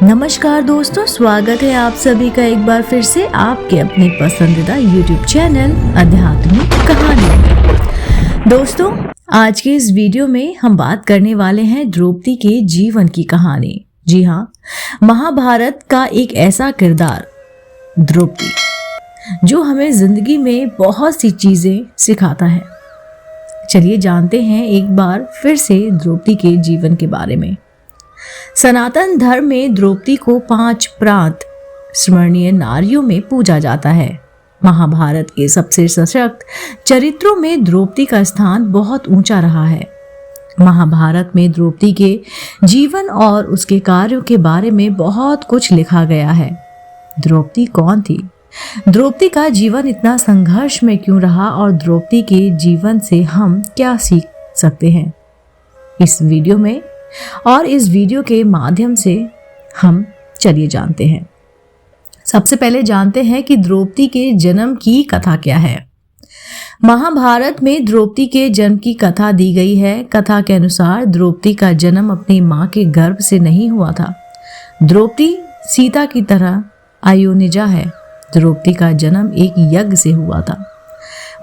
नमस्कार दोस्तों, स्वागत है आप सभी का एक बार फिर से आपके अपने पसंदीदा YouTube चैनल आध्यात्मिक कहानी में। दोस्तों, आज के इस वीडियो में हम बात करने वाले हैं द्रौपदी के जीवन की कहानी। जी हाँ, महाभारत का एक ऐसा किरदार द्रौपदी जो हमें जिंदगी में बहुत सी चीजें सिखाता है। चलिए जानते हैं एक बार फिर से द्रौपदी के जीवन के बारे में। सनातन धर्म में द्रौपदी को 5 प्रांत स्मरणीय नारियों में पूजा जाता है। महाभारत के सबसे सशक्त चरित्रों में द्रौपदी का स्थान बहुत ऊंचा रहा है। महाभारत में द्रौपदी के जीवन और उसके कार्यों के बारे में बहुत कुछ लिखा गया है। द्रौपदी कौन थी? द्रौपदी का जीवन इतना संघर्ष में क्यों रहा और द्रौपदी के जीवन से हम क्या सीख सकते हैं? इस वीडियो के माध्यम से हम चलिए जानते हैं। सबसे पहले जानते हैं कि द्रौपदी के जन्म की कथा क्या है। महाभारत में द्रौपदी के जन्म की कथा दी गई है। कथा के अनुसार द्रौपदी का जन्म अपनी मां के गर्भ से नहीं हुआ था। द्रौपदी सीता की तरह अयोनिजा है। द्रौपदी का जन्म एक यज्ञ से हुआ था।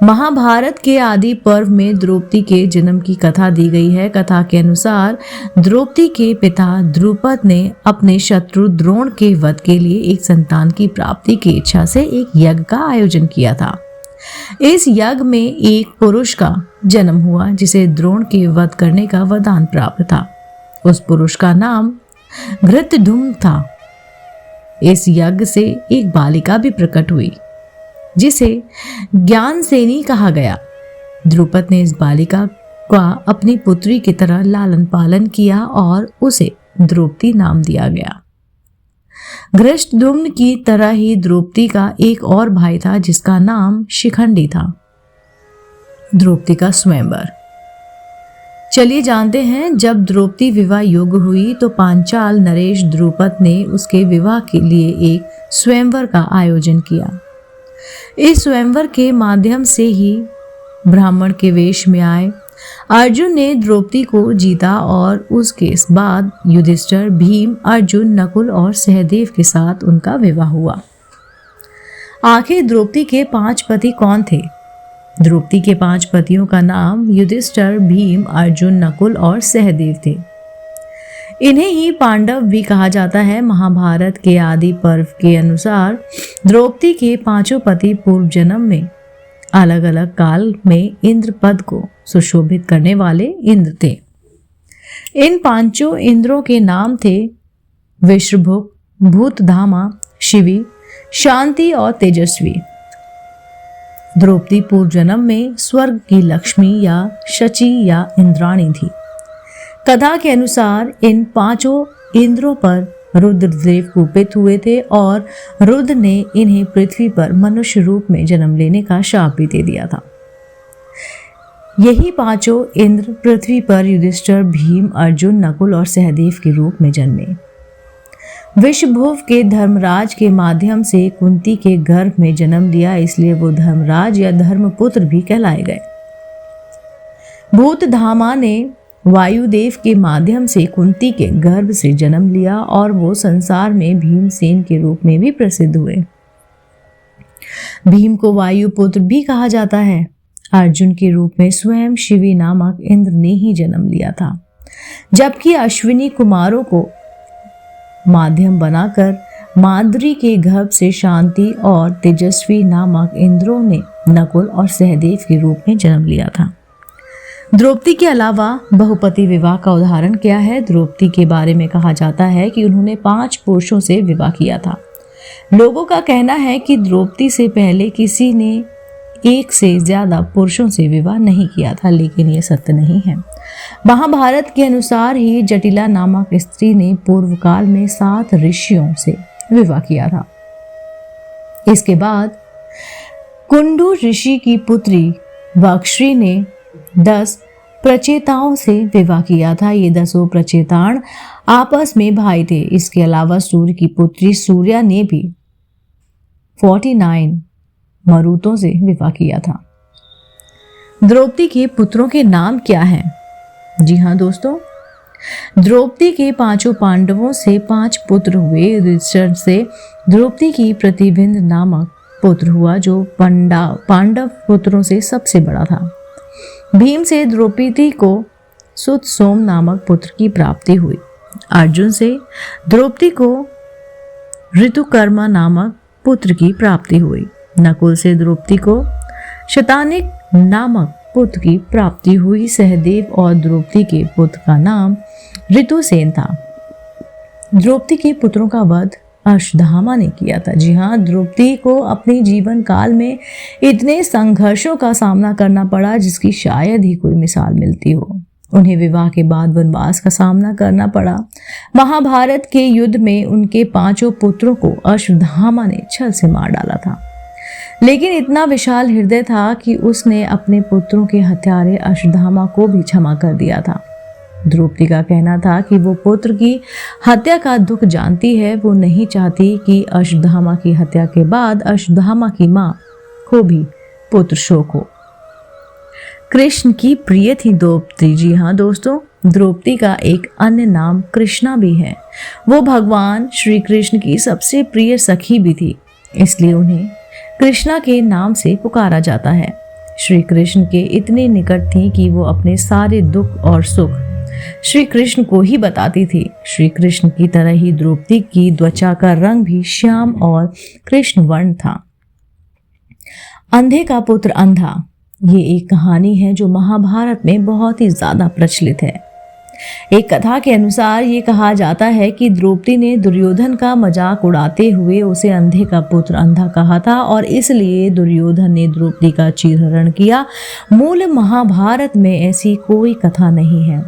महाभारत के आदि पर्व में द्रौपदी के जन्म की कथा दी गई है। कथा के अनुसार द्रौपदी के पिता द्रुपद ने अपने शत्रु द्रोण के वध के लिए एक संतान की प्राप्ति की इच्छा से एक यज्ञ का आयोजन किया था। इस यज्ञ में एक पुरुष का जन्म हुआ जिसे द्रोण के वध करने का वरदान प्राप्त था। उस पुरुष का नाम घृतद्युम्न था। इस यज्ञ से एक बालिका भी प्रकट हुई जिसे ज्ञानसेनी कहा गया। द्रुपद ने इस बालिका का अपनी पुत्री की तरह लालन पालन किया और उसे द्रौपदी नाम दिया गया। घृतद्युम्न की तरह ही द्रौपदी का एक और भाई था जिसका नाम शिखंडी था। द्रौपदी का स्वयंवर। चलिए जानते हैं, जब द्रौपदी विवाह योग्य हुई तो पांचाल नरेश द्रुपद ने उसके विवाह के लिए एक स्वयंवर का आयोजन किया। इस स्वयंवर के माध्यम से ही ब्राह्मण के वेश में आए अर्जुन ने द्रौपदी को जीता और उसके बाद युधिष्ठिर, भीम, अर्जुन, नकुल और सहदेव के साथ उनका विवाह हुआ। आखिर द्रौपदी के 5 पति कौन थे? द्रौपदी के 5 पतियों का नाम युधिष्ठिर, भीम, अर्जुन, नकुल और सहदेव थे। इन्हें ही पांडव भी कहा जाता है। महाभारत के आदि पर्व के अनुसार द्रौपदी के 5 पति पूर्व जन्म में अलग अलग काल में इंद्र पद को सुशोभित करने वाले इंद्र थे। इन 5 इंद्रों के नाम थे विश्वभुक, भूतधामा, शिवी, शांति और तेजस्वी। द्रौपदी पूर्व जन्म में स्वर्ग की लक्ष्मी या शची या इंद्राणी थी। कथा के अनुसार इन 5 इंद्रों पर रुद्रदेव कुपित हुए थे और रुद्र ने इन्हें पृथ्वी पर मनुष्य रूप में जन्म लेने का शाप भी दे दिया था। यही 5 इंद्र पृथ्वी पर युधिष्ठिर, भीम, अर्जुन, नकुल और सहदेव के रूप में जन्मे। विश्वभुव के धर्मराज के माध्यम से कुंती के गर्भ में जन्म लिया, इसलिए वो धर्मराज या धर्मपुत्र भी कहलाए गए। भूतधामा ने वायुदेव के माध्यम से कुंती के गर्भ से जन्म लिया और वो संसार में भीमसेन के रूप में भी प्रसिद्ध हुए। भीम को वायुपुत्र भी कहा जाता है। अर्जुन के रूप में स्वयं शिवी नामक इंद्र ने ही जन्म लिया था, जबकि अश्विनी कुमारों को माध्यम बनाकर माद्री के गर्भ से शांति और तेजस्वी नामक इंद्रों ने नकुल और सहदेव के रूप में जन्म लिया था। द्रौपदी के अलावा बहुपति विवाह का उदाहरण क्या है? द्रौपदी के बारे में कहा जाता है कि उन्होंने 5 पुरुषों से विवाह किया था। लोगों का कहना है कि द्रौपदी से पहले किसी ने 1 से ज्यादा पुरुषों से विवाह नहीं किया था, लेकिन यह सत्य नहीं है। महाभारत के अनुसार ही जटिला नामक स्त्री ने पूर्व काल में 7 ऋषियों से विवाह किया था। इसके बाद कुंडू ऋषि की पुत्री वाक्षी ने 10 प्रचेताओं से विवाह किया था। ये 10 प्रचेताण आपस में भाई थे। इसके अलावा सूर्य की पुत्री सूर्या ने भी 49 मरुतों से विवाह किया था। द्रौपदी के पुत्रों के नाम क्या हैं? जी हाँ दोस्तों, द्रौपदी के 5 पांडवों से 5 पुत्र हुए। युधिष्ठिर से द्रौपदी की प्रतिबिंब नामक पुत्र हुआ जो पांडव पुत्रों से सबसे बड़ा था। भीम से द्रौपदी को सुत सोम नामक पुत्र की प्राप्ति हुई। अर्जुन से द्रौपदी को ऋतुकर्मा नामक पुत्र की प्राप्ति हुई। नकुल से द्रौपदी को शतानिक नामक पुत्र की प्राप्ति हुई। सहदेव और द्रौपदी के पुत्र का नाम ऋतुसेन था। द्रौपदी के पुत्रों का वध अश्वत्थामा ने किया था। जी हाँ, द्रौपदी को अपने जीवन काल में इतने संघर्षों का सामना करना पड़ा जिसकी शायद ही कोई मिसाल मिलती हो। उन्हें विवाह के बाद वनवास का सामना करना पड़ा। महाभारत के युद्ध में उनके 5 पुत्रों को अश्वत्थामा ने छल से मार डाला था, लेकिन इतना विशाल हृदय था कि उसने अपने पुत्रों के हत्यारे अश्वत्थामा को भी क्षमा कर दिया था। द्रौपदी का कहना था कि वो पुत्र की हत्या का दुख जानती है। वो नहीं चाहती कि अश्वत्थामा की हत्या के बाद अश्वत्थामा की मां को भी पुत्र शोक हो। कृष्ण की प्रिय थी द्रौपदी। जी हाँ दोस्तों, द्रौपदी का एक अन्य नाम कृष्णा भी है। वो भगवान श्री कृष्ण की सबसे प्रिय सखी भी थी, इसलिए उन्हें कृष्णा के नाम से पुकारा जाता है। श्री कृष्ण के इतने निकट थी कि वो अपने सारे दुख और सुख श्री कृष्ण को ही बताती थी। श्री कृष्ण की तरह ही द्रौपदी की त्वचा का रंग भी श्याम और कृष्ण वर्ण था। अंधे का पुत्र अंधा, ये एक कहानी है जो महाभारत में बहुत ही ज्यादा प्रचलित है। एक कथा के अनुसार ये कहा जाता है कि द्रौपदी ने दुर्योधन का मजाक उड़ाते हुए उसे अंधे का पुत्र अंधा कहा था और इसलिए दुर्योधन ने द्रौपदी का चीरहरण किया। मूल महाभारत में ऐसी कोई कथा नहीं है।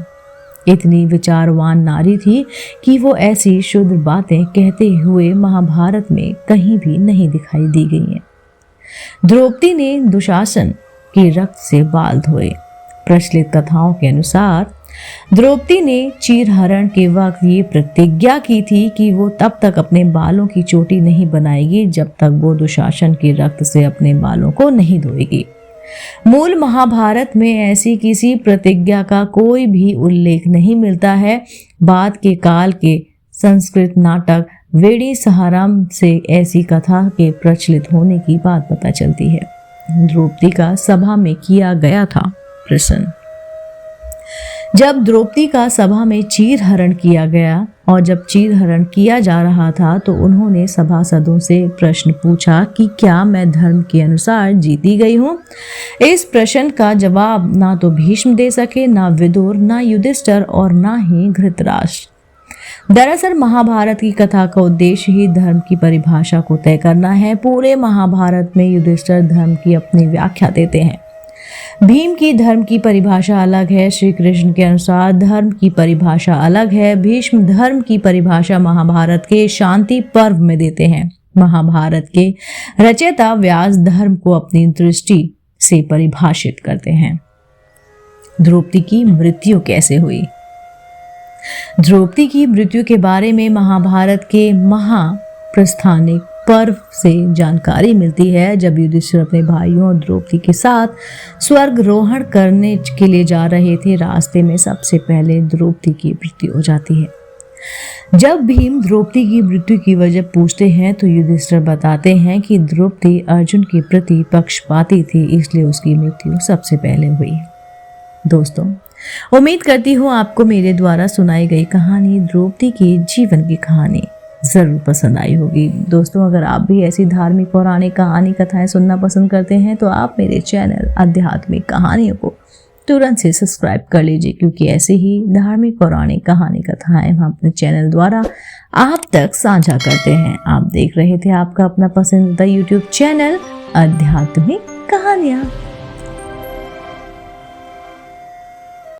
इतनी विचारवान नारी थी कि वो ऐसी शुद्ध बातें कहते हुए महाभारत में कहीं भी नहीं दिखाई दी गई हैं। द्रौपदी ने दुशासन के रक्त से बाल धोए। प्रचलित कथाओं के अनुसार द्रौपदी ने चीरहरण के वक्त ये प्रतिज्ञा की थी कि वो तब तक अपने बालों की चोटी नहीं बनाएगी जब तक वो दुशासन के रक्त से अपने बालों को नहीं धोएगी। मूल महाभारत में ऐसी किसी प्रतिज्ञा का कोई भी उल्लेख नहीं मिलता है। बाद के काल के संस्कृत नाटक वेड़ी सहाराम से ऐसी कथा के प्रचलित होने की बात पता चलती है। द्रौपदी का सभा में किया गया था प्रश्न। जब द्रौपदी का सभा में चीरहरण किया गया और जब चीरहरण किया जा रहा था तो उन्होंने सभासदों से प्रश्न पूछा कि क्या मैं धर्म के अनुसार जीती गई हूँ। इस प्रश्न का जवाब ना तो भीष्म दे सके, ना विदुर, ना युधिष्ठिर और ना ही धृतराष्ट्र। दरअसल महाभारत की कथा का उद्देश्य ही धर्म की परिभाषा को तय करना है। पूरे महाभारत में युधिष्ठिर धर्म की अपनी व्याख्या देते हैं। भीम की धर्म की परिभाषा अलग है। श्री कृष्ण के अनुसार धर्म की परिभाषा अलग है। भीष्म धर्म की परिभाषा महाभारत के शांति पर्व में देते हैं। महाभारत के रचयिता व्यास धर्म को अपनी दृष्टि से परिभाषित करते हैं। द्रौपदी की मृत्यु कैसे हुई? द्रौपदी की मृत्यु के बारे में महाभारत के महाप्रस्थानिक पर्व से जानकारी मिलती है। जब युधिष्ठिर अपने भाइयों और द्रौपदी के साथ स्वर्गारोहण करने के लिए जा रहे थे, रास्ते में सबसे पहले द्रौपदी की मृत्यु हो जाती है। जब भीम द्रौपदी की मृत्यु की वजह पूछते हैं तो युधिष्ठिर बताते हैं कि द्रौपदी अर्जुन के प्रति पक्षपाती थी, इसलिए उसकी मृत्यु सबसे पहले हुई। दोस्तों, उम्मीद करती हूँ आपको मेरे द्वारा सुनाई गई कहानी द्रौपदी के जीवन की कहानी ज़रूर पसंद आई होगी। दोस्तों, अगर आप भी ऐसी धार्मिक पौराणिक कहानी कथाएं सुनना पसंद करते हैं तो आप मेरे चैनल आध्यात्मिक कहानियों को तुरंत से सब्सक्राइब कर लीजिए, क्योंकि ऐसे ही धार्मिक पौराणिक कहानी कथाएं हम अपने चैनल द्वारा आप तक साझा करते हैं। आप देख रहे थे आपका अपना पसंदीदा यूट्यूब चैनल आध्यात्मिक कहानियाँ।